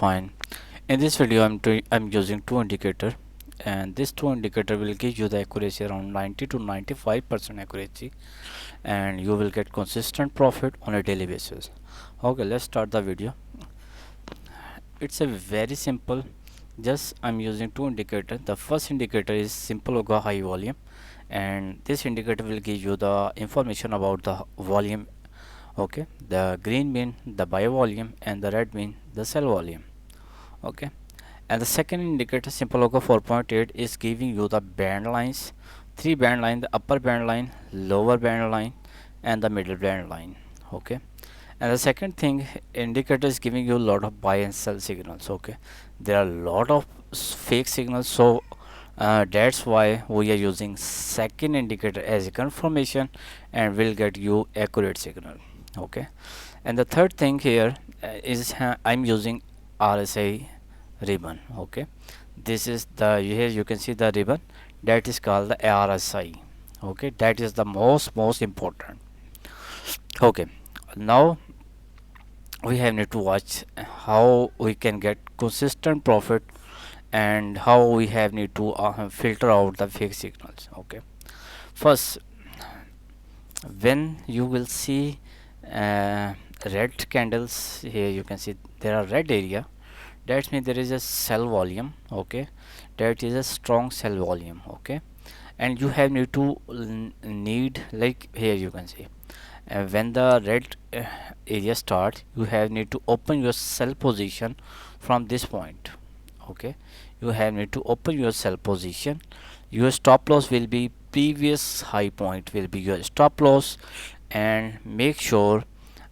fine. In this video, I'm using two indicator, and this two indicator will give you the accuracy around 90 to 95% accuracy, and you will get consistent profit on a daily basis. Okay, let's start the video. It's a very simple. Just I'm using two indicator. The first indicator is simple Oga high volume, and this indicator will give you the information about the volume. Okay, the green mean the buy volume and the red mean the sell volume. Okay, and the second indicator simple logo 4.8 is giving you the band lines, three band line, the upper band line, lower band line, and the middle band line. Okay, and the second thing indicator is giving you a lot of buy and sell signals. Okay, there are a lot of fake signals, so that's why we are using second indicator as a confirmation and will get you accurate signal. Okay, and the third thing here is I'm using RSI ribbon. Okay, this is the, here you can see the ribbon that is called the RSI. Okay, that is the most important. Okay, now we have need to watch how we can get consistent profit and how we have need to filter out the fake signals. Okay, first, when you will see red candles, here you can see there are red area, that means there is a sell volume. Okay, that is a strong sell volume. Okay, and you have need to need, like here you can see when the red area starts, you have need to open your sell position from this point. Okay, you have need to open your sell position. Your stop loss will be previous high point will be your stop loss, and make sure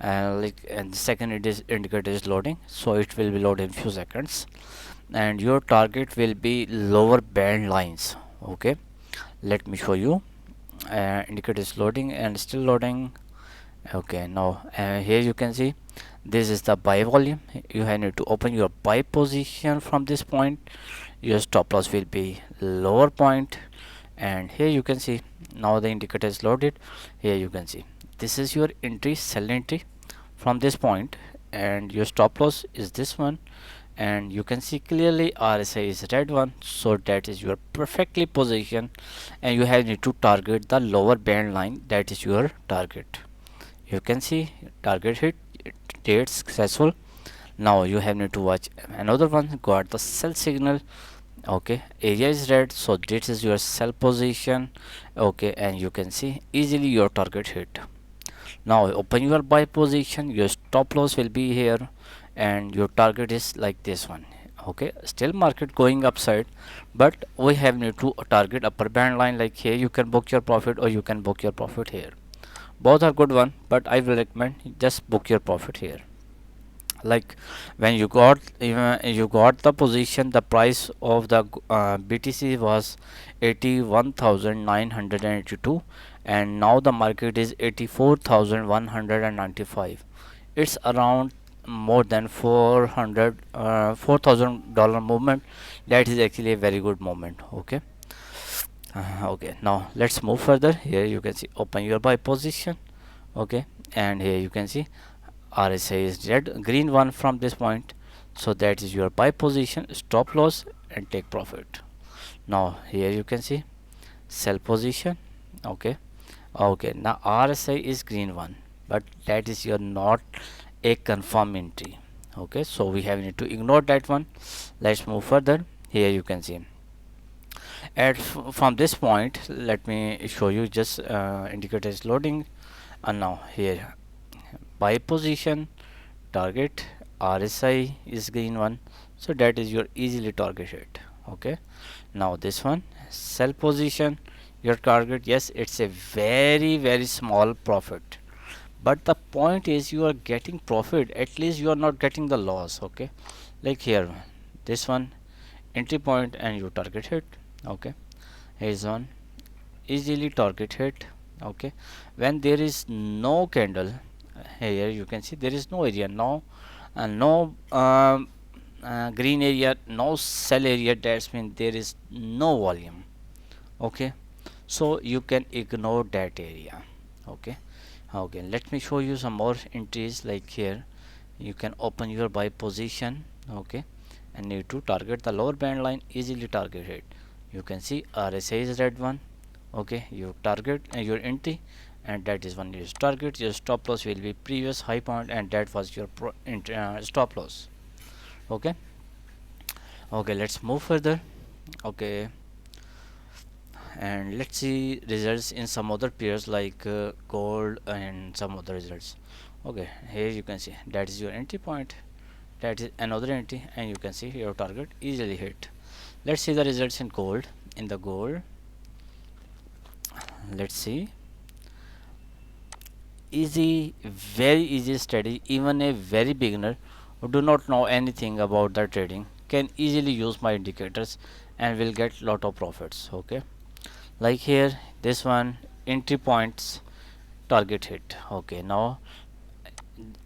and the second it is indicator is loading, so it will be loaded in few seconds, and your target will be lower band lines. Okay, let me show you. Indicator is loading and still loading. Okay, now here you can see this is the buy volume. You have need to open your buy position from this point. Your stop loss will be lower point, and here you can see now the indicator is loaded. Here you can see this is your entry, sell entry from this point, and your stop loss is this one, and you can see clearly RSI is red one, so that is your perfectly position, and you have need to target the lower band line, that is your target. You can see target hit, date successful. Now you have need to watch another one, got the sell signal. Okay, area is red, so this is your sell position. Okay, and you can see easily your target hit. Now open your buy position, your stop loss will be here, and your target is like this one. Okay, still market going upside, but we have need to target upper band line, like here you can book your profit or you can book your profit here. Both are good one, but I will recommend just book your profit here. Like when you got the position, the price of the BTC was 81,982, and now the market is 84,195. It's around more than 400 $4,000 movement. That is actually a very good movement. Okay, okay, now let's move further. Here you can see open your buy position. Okay, and here you can see RSI is red, green one from this point, so that is your buy position, stop loss, and take profit. Now here you can see sell position. Okay, okay, now RSI is green one, but that is your not a confirm entry. Okay, so we have need to ignore that one. Let's move further. Here you can see at from this point, let me show you, just indicator is loading, and now here buy position, target, RSI is green one, so that is your easily targeted. Okay, now this one sell position, your target, yes, it's a very small profit, but the point is you are getting profit, at least you are not getting the loss. Okay, like here this one entry point and you target hit. Okay, here's one easily target hit. Okay, when there is no candle, here you can see there is no area, no no green area, no sell area, that means there is no volume. Okay, so you can ignore that area. Okay, okay, let me show you some more entries. Like here you can open your buy position. okay, and need to target the lower band line, easily target it. You can see RSI is red one, okay, you target your entry, and that is one is target. Your stop loss will be previous high point, and that was your stop loss. Okay, okay, let's move further. Okay, and let's see results in some other pairs like gold and some other results. Okay, here you can see that is your entry point, that is another entry, and you can see your target easily hit. Let's see the results in gold. In the gold, let's see, easy, very easy strategy. Even a very beginner who do not know anything about the trading can easily use my indicators and will get lot of profits. Okay, like here this one, entry points, target hit. Okay, now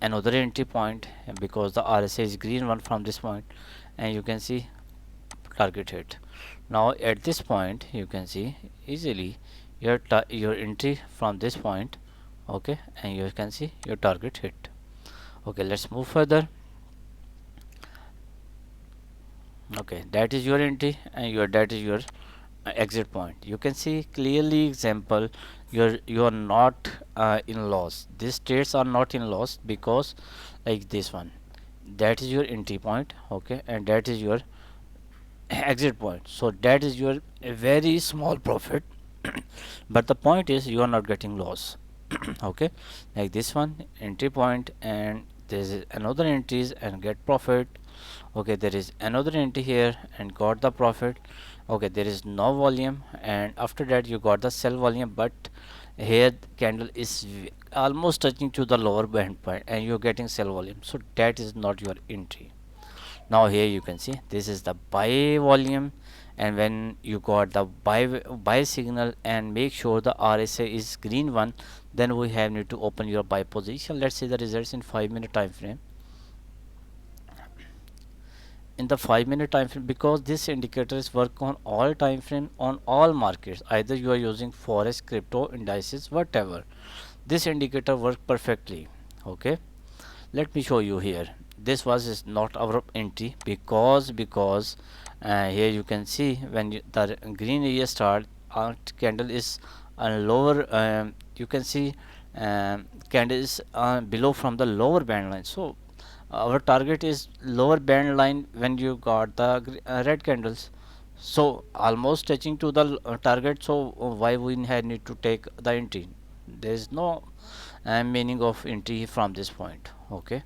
another entry point, because the RSI is green one from this point, and you can see target hit. Now at this point you can see easily your entry from this point, okay, and you can see your target hit. Okay, let's move further. Okay, that is your entry, and your that is your exit point. You can see clearly example, you are not in loss. These trades are not in loss, because like this one, that is your entry point, okay, and that is your exit point. So that is your very small profit, but the point is you are not getting loss. Okay, like this one, entry point, and there is another entries and get profit. Okay, there is another entry here and got the profit. Okay, there is no volume, and after that you got the sell volume, but here candle is almost touching to the lower band point, and you're getting sell volume, so that is not your entry. Now here you can see this is the buy volume, and when you got the buy signal, and make sure the RSI is green one, then we have need to open your buy position. Let's see the results in 5-minute time frame. In the 5-minute time frame, because this indicator is work on all time frame on all markets, either you are using forex, crypto, indices, whatever, this indicator work perfectly. Okay, let me show you here. This was is not our entry, because here you can see when the green area start, our candle is lower, you can see candle is below from the lower band line. So our target is lower band line when you got the red candles, so almost touching to the target. So why we need to take the entry? There is no meaning of entry from this point. Okay,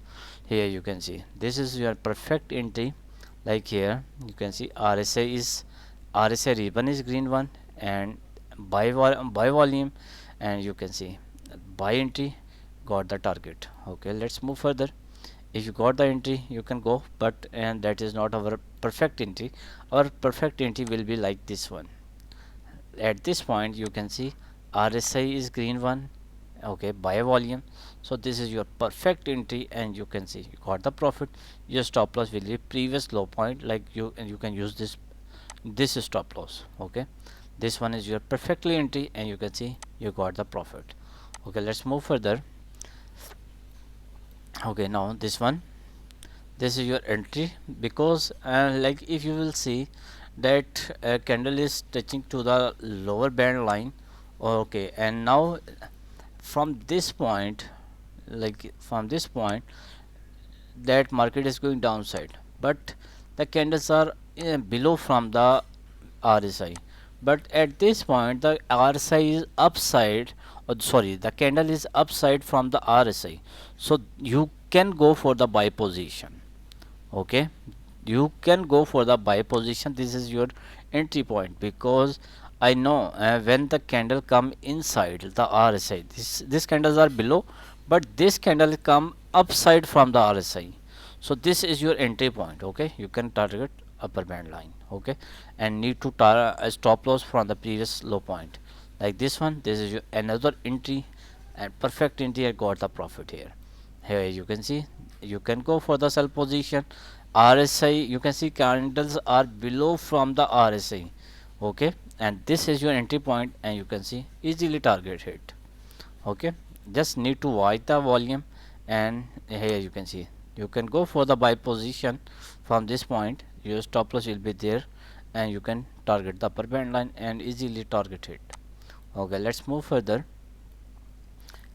here you can see this is your perfect entry. Like here you can see RSI ribbon is green one, and buy volume, and you can see buy entry, got the target. Okay, let's move further. If you got the entry you can go, but and that is not our perfect entry. Our perfect entry will be like this one. At this point you can see RSI is green one, okay, buy volume. So this is your perfect entry, and you can see you got the profit. Your stop loss will be previous low point, like you, and you can use this is stop loss. Okay, this one is your perfectly entry, and you can see you got the profit. Okay, let's move further. Okay, now this is your entry, because like if you will see that candle is touching to the lower band line. Okay, and now from this point, like from this point, that market is going downside, but the candles are below from the RSI. But at this point the RSI is upside, or sorry, the candle is upside from the RSI, so you can go for the buy position. Okay, you can go for the buy position. This is your entry point, because I know when the candle come inside the RSI, this candles are below, but this candle come upside from the RSI, so this is your entry point. Okay, you can target upper band line. Okay, and need to a stop loss from the previous low point, like this one. This is your another entry, and perfect entry. I got the profit here. Here you can see you can go for the sell position. RSI, you can see candles are below from the RSI. Okay, and this is your entry point, and you can see easily target hit. Okay, just need to watch the volume, and here you can see you can go for the buy position From this point your stop loss will be there, and you can target the upper band line and easily target it. Okay, let's move further.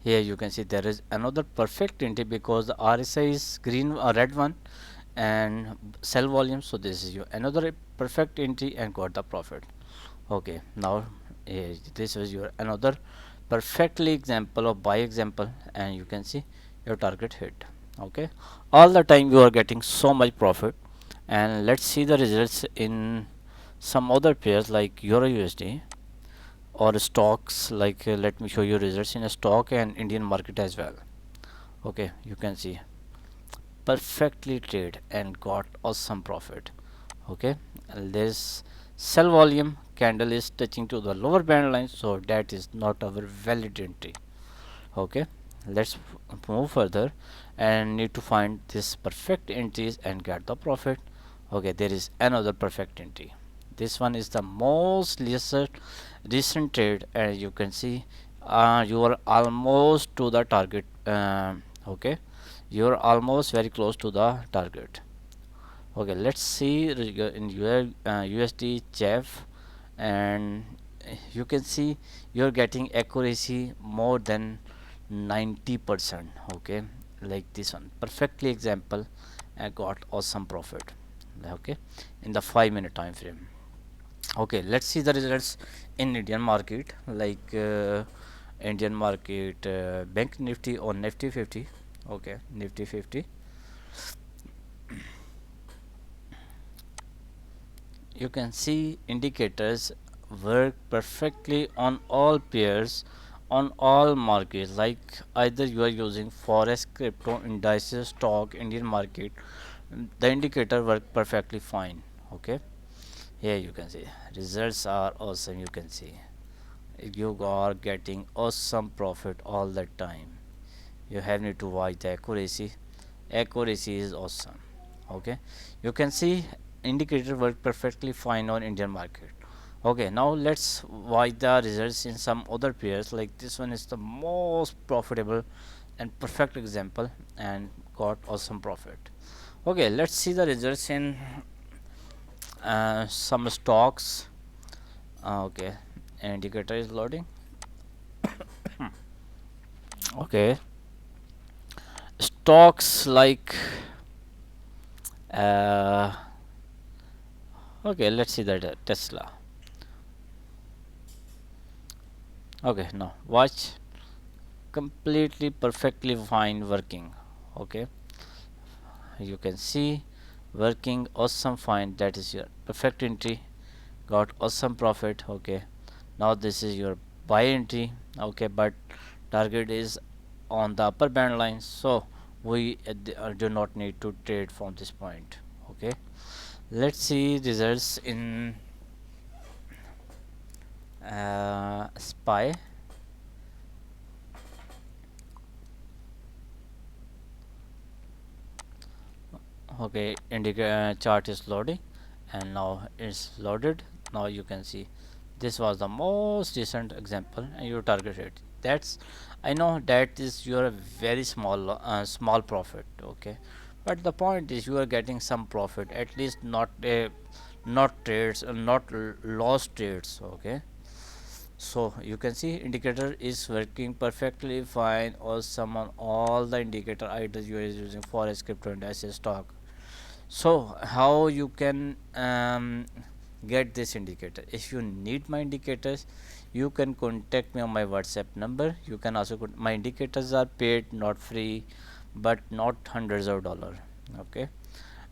Here you can see there is another perfect entry because the RSI is green or red one and sell volume, so this is your another perfect entry and got the profit. Okay, now this is your another perfectly example of buy example, and you can see your target hit. Okay, all the time you are getting so much profit. And let's see the results in some other pairs like Euro USD or stocks, like let me show you results in a stock and Indian market as well. Okay, you can see perfectly trade and got awesome profit. Okay, and this sell volume candle is touching to the lower band line, so that is not our valid entry. Okay, let's move further and need to find this perfect entries and get the profit. Okay, there is another perfect entry. This one is the most recent trade, and you can see you are almost to the target. Okay, you are almost very close to the target. Okay, let's see in USD chef, and you can see you're getting accuracy more than 90%. Okay, like this one perfectly example, I got awesome profit. Okay, in the 5-minute time frame. Okay, let's see the results in Indian market, like Indian market, bank nifty or nifty 50. Okay, nifty 50, you can see indicators work perfectly on all pairs, on all markets, like either you are using forex, crypto, indices, stock, Indian market, the indicator work perfectly fine. Okay, here you can see results are awesome. You can see you are getting awesome profit all the time. You have need to watch the accuracy is awesome. Okay, you can see indicator work perfectly fine on Indian market. Okay, now let's watch the results in some other pairs, like this one is the most profitable and perfect example and got awesome profit. Okay, let's see the results in some stocks. Okay, indicator is loading. Okay, stocks like uh, okay, let's see that Tesla. Okay, now watch, completely perfectly fine working. Okay, you can see working awesome fine, that is your perfect entry, got awesome profit. Okay, now this is your buy entry. Okay, but target is on the upper band line, so we do not need to trade from this point. Okay, let's see results in SPY. Okay, indicator chart is loading, and now it's loaded. Now you can see this was the most recent example and you target it. That's, I know that is your very small profit. Okay, but the point is you are getting some profit, at least not a not trades, not lost trades. Okay, so you can see indicator is working perfectly fine, or some on all the indicator either you are using forex, crypto, indices, stock. So how you can get this indicator? If you need my indicators, you can contact me on my WhatsApp number. You can also my indicators are paid, not free, but not hundreds of dollars. Okay,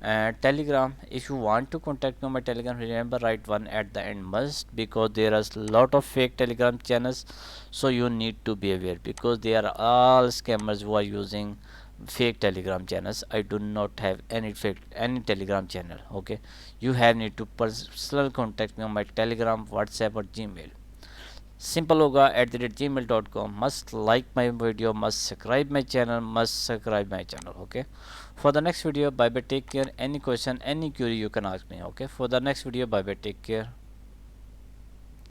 Telegram, if you want to contact me on my Telegram, remember write one at the end must, because there are lot of fake Telegram channels, so you need to be aware, because they are all scammers who are using fake Telegram channels. I do not have any fake any Telegram channel. Okay, you have need to personal contact me on my Telegram, WhatsApp or Gmail. Simple होगा @gmail.com. Must like my video, must subscribe my channel, must subscribe my channel. Okay, for the next video, bye bye, take care. Any question, any query you can ask me. Okay, for the next video, bye bye, take care.